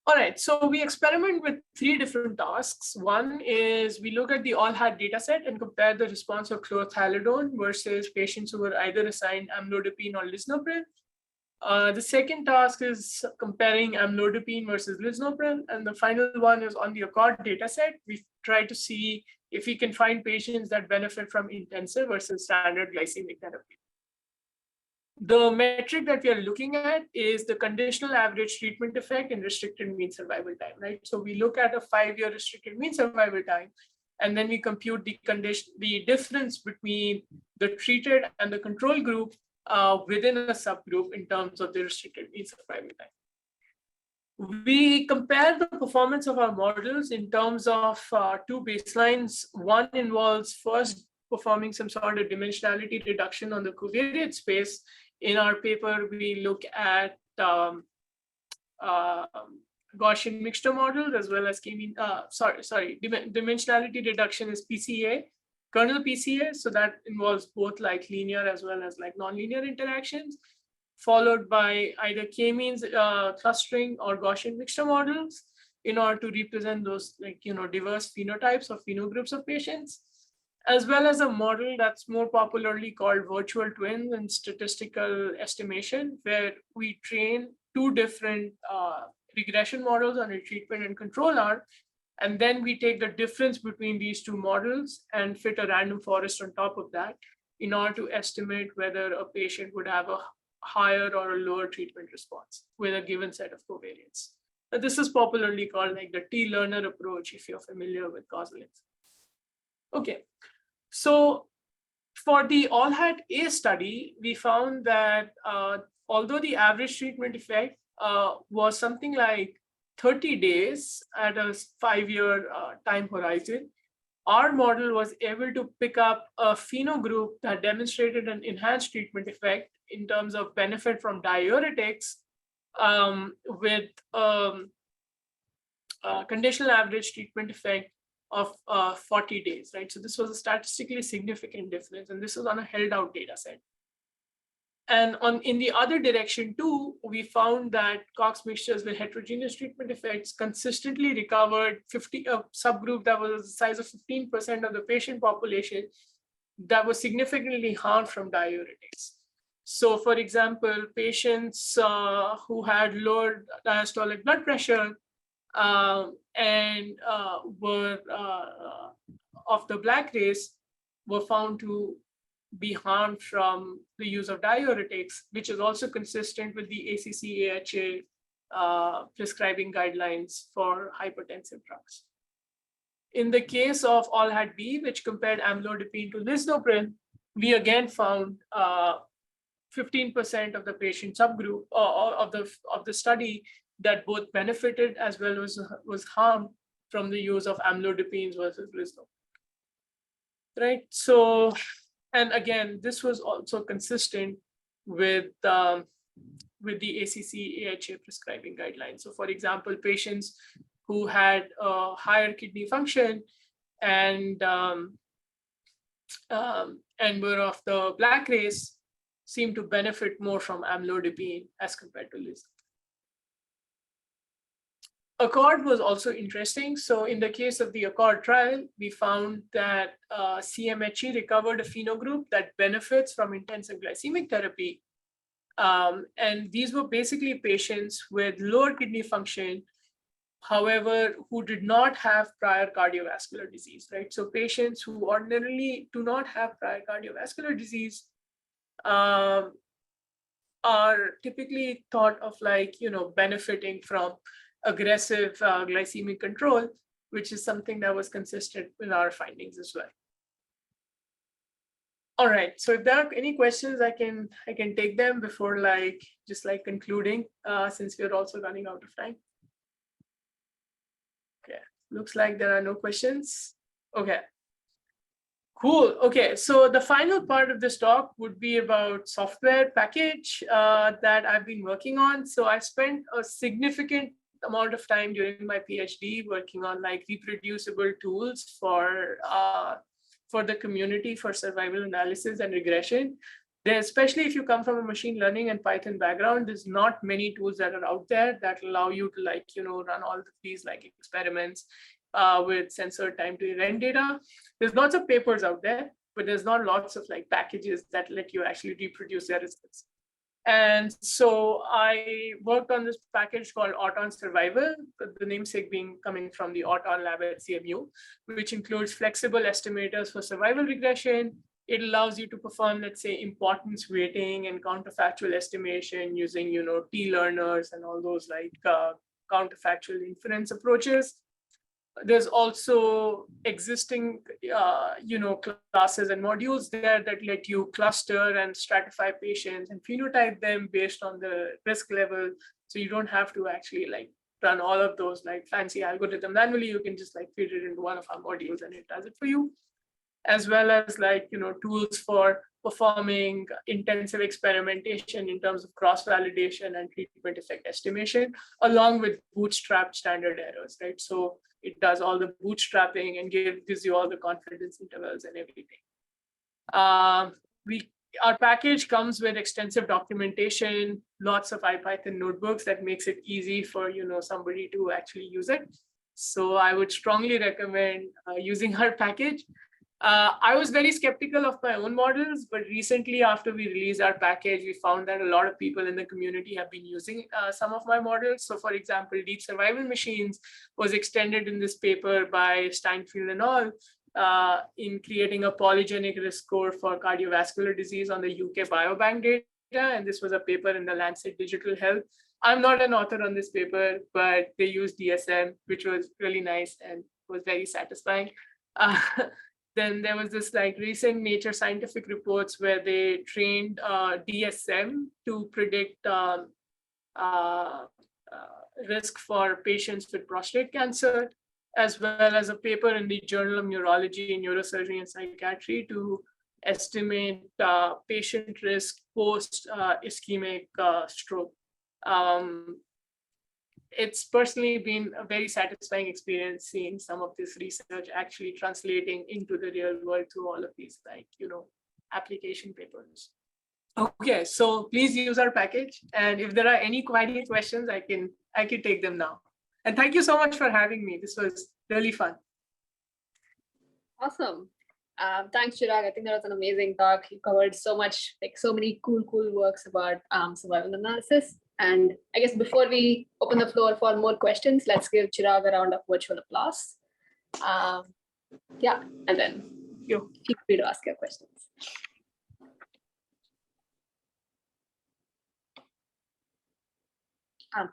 B: All right, so we experiment with 3 different tasks. One is we look at the all-hat data set and compare the response of chlorothalidone versus patients who were either assigned amlodipine or lisinopril. The second task is comparing amlodipine versus lisinopril. And the final one is on the Accord data set. We try to see if we can find patients that benefit from intensive versus standard glycemic therapy. The metric that we are looking at is the conditional average treatment effect and restricted mean survival time, right? So we look at a 5-year restricted mean survival time, and then we compute the difference between the treated and the control group within a subgroup in terms of the restricted mean survival time. We compare the performance of our models in terms of 2 baselines. One involves first performing some sort of dimensionality reduction on the covariate space. In our paper, we look at Gaussian mixture models as well as dimensionality reduction is PCA, kernel PCA. So that involves both like linear as well as like nonlinear interactions, followed by either k-means clustering or Gaussian mixture models in order to represent those diverse phenotypes or phenogroups of patients, as well as a model that's more popularly called virtual twins and statistical estimation, where we train 2 different regression models on a treatment and control arm, and then we take the difference between these 2 models and fit a random forest on top of that in order to estimate whether a patient would have a higher or a lower treatment response with a given set of covariates. Now, this is popularly called like the T-learner approach, if you're familiar with causal inference. Okay, so for the all-hat A study, we found that although the average treatment effect was something like 30 days at a 5-year time horizon, our model was able to pick up a phenogroup that demonstrated an enhanced treatment effect in terms of benefit from diuretics with conditional average treatment effect of 40 days, right? So this was a statistically significant difference, and this was on a held out data set. And in the other direction too, we found that Cox mixtures with heterogeneous treatment effects consistently recovered a subgroup that was the size of 15% of the patient population that was significantly harmed from diuretics. So for example, patients who had lower diastolic blood pressure and were of the Black race were found to be harmed from the use of diuretics, which is also consistent with the ACC-AHA prescribing guidelines for hypertensive drugs. In the case of all-hat B, which compared amlodipine to lisinopril, we again found 15% of the patient subgroup of the study that both benefited as well as was harmed from the use of amlodipines versus lisinopril. Right. So, and again, this was also consistent with the ACC-AHA prescribing guidelines. So, for example, patients who had higher kidney function and were of the Black race seem to benefit more from amlodipine as compared to lisinopril. Accord was also interesting. So in the case of the Accord trial, we found that CMHE recovered a phenogroup that benefits from intensive glycemic therapy. And these were basically patients with lower kidney function, however, who did not have prior cardiovascular disease, right? So patients who ordinarily do not have prior cardiovascular disease are typically thought of like, benefiting from aggressive glycemic control, which is something that was consistent with our findings as well. All right, so if there are any questions, I can take them before just concluding, since we're also running out of time. Okay, looks like there are no questions. Okay, Cool. Okay, so the final part of this talk would be about software package that I've been working on. So I spent a significant amount of time during my PhD working on like reproducible tools for the community for survival analysis and regression. There, especially if you come from a machine learning and Python background, there's not many tools that are out there that allow you to like, run all of these like experiments with censored time to event data. There's lots of papers out there, but there's not lots of like packages that let you actually reproduce their results. And so I worked on this package called Auton-Survival, the namesake being coming from the Auton lab at CMU, which includes flexible estimators for survival regression. It allows you to perform, let's say, importance weighting and counterfactual estimation using, T-learners and all those like counterfactual inference approaches. There's also existing, classes and modules there that let you cluster and stratify patients and phenotype them based on the risk level. So you don't have to actually like run all of those like fancy algorithms manually. You can just like feed it into one of our modules and it does it for you. As well as like, tools for performing intensive experimentation in terms of cross-validation and treatment effect estimation, along with bootstrap standard errors, right? So it does all the bootstrapping and gives you all the confidence intervals and everything. Our package comes with extensive documentation, lots of IPython notebooks that makes it easy for somebody to actually use it. So I would strongly recommend using our package. I was very skeptical of my own models, but recently after we released our package, we found that a lot of people in the community have been using some of my models. So for example, deep survival machines was extended in this paper by Steinfeld and all in creating a polygenic risk score for cardiovascular disease on the UK Biobank data. And this was a paper in the Lancet Digital Health. I'm not an author on this paper, but they used DSM, which was really nice and was very satisfying. Then there was this like recent Nature Scientific reports where they trained DSM to predict risk for patients with prostate cancer, as well as a paper in the Journal of Neurology, Neurosurgery and Psychiatry to estimate patient risk post ischemic stroke. It's personally been a very satisfying experience seeing some of this research actually translating into the real world through all of these like, application papers. Okay, so please use our package. And if there are any questions, I can take them now. And thank you so much for having me. This was really fun.
A: Awesome. Thanks, Chirag. I think that was an amazing talk. You covered so much, like so many cool works about survival analysis. And I guess before we open the floor for more questions, let's give Chirag a round of virtual applause. Yeah, and then feel free to ask your questions.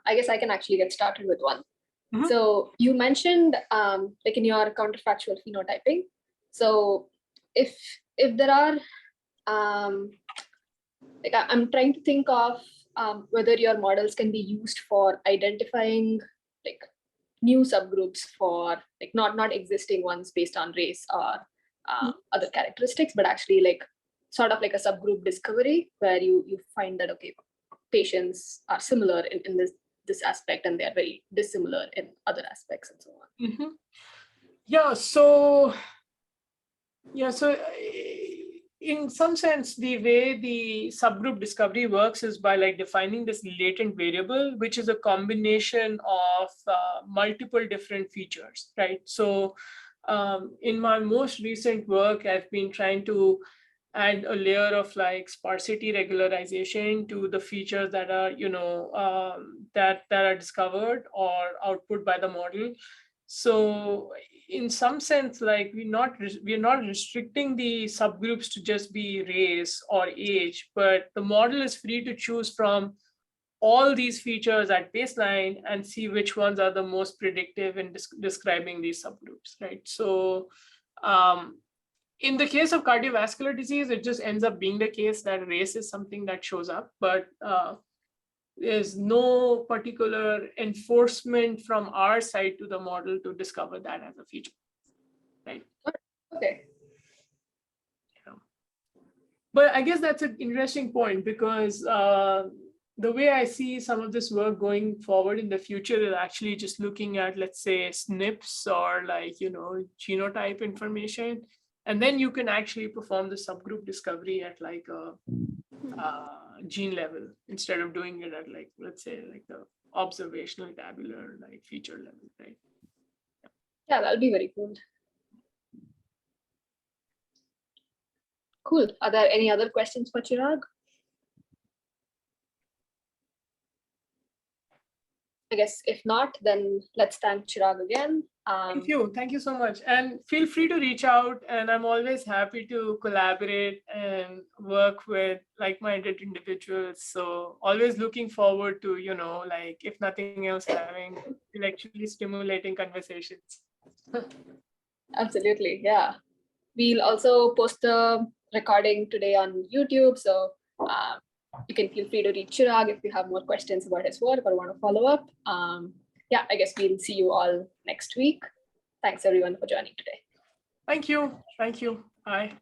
A: I guess I can actually get started with one. Mm-hmm. So you mentioned like in your counterfactual phenotyping. So if there are, like I'm trying to think of whether your models can be used for identifying like new subgroups for like not existing ones based on race or other characteristics, but actually like sort of like a subgroup discovery where you find that, okay, patients are similar in this aspect and they're very dissimilar in other aspects and so on.
B: Mm-hmm. So in some sense, the way the subgroup discovery works is by like defining this latent variable, which is a combination of multiple different features, right? So in my most recent work, I've been trying to add a layer of like sparsity regularization to the features that are, that are discovered or output by the model. So in some sense, like we're not restricting the subgroups to just be race or age, but the model is free to choose from all these features at baseline and see which ones are the most predictive in describing these subgroups, right? So in the case of cardiovascular disease, it just ends up being the case that race is something that shows up, but there's no particular enforcement from our side to the model to discover that as a feature, right?
A: Okay.
B: But I guess that's an interesting point because the way I see some of this work going forward in the future is actually just looking at, let's say, SNPs or like, genotype information. And then you can actually perform the subgroup discovery at like a gene level instead of doing it at like, let's say, like the observational tabular like feature level, right?
A: Yeah, that'll be very cool. Cool. Are there any other questions for Chirag? I guess if not, then let's thank Chirag again.
B: Thank you so much. And feel free to reach out, and I'm always happy to collaborate and work with like-minded individuals. So always looking forward to, like if nothing else, having intellectually stimulating conversations.
A: Absolutely, yeah. We'll also post the recording today on YouTube, so you can feel free to reach Chirag if you have more questions about his work or want to follow up. Yeah, I guess we'll see you all next week. Thanks everyone for joining today.
B: Thank you. Thank you. Bye.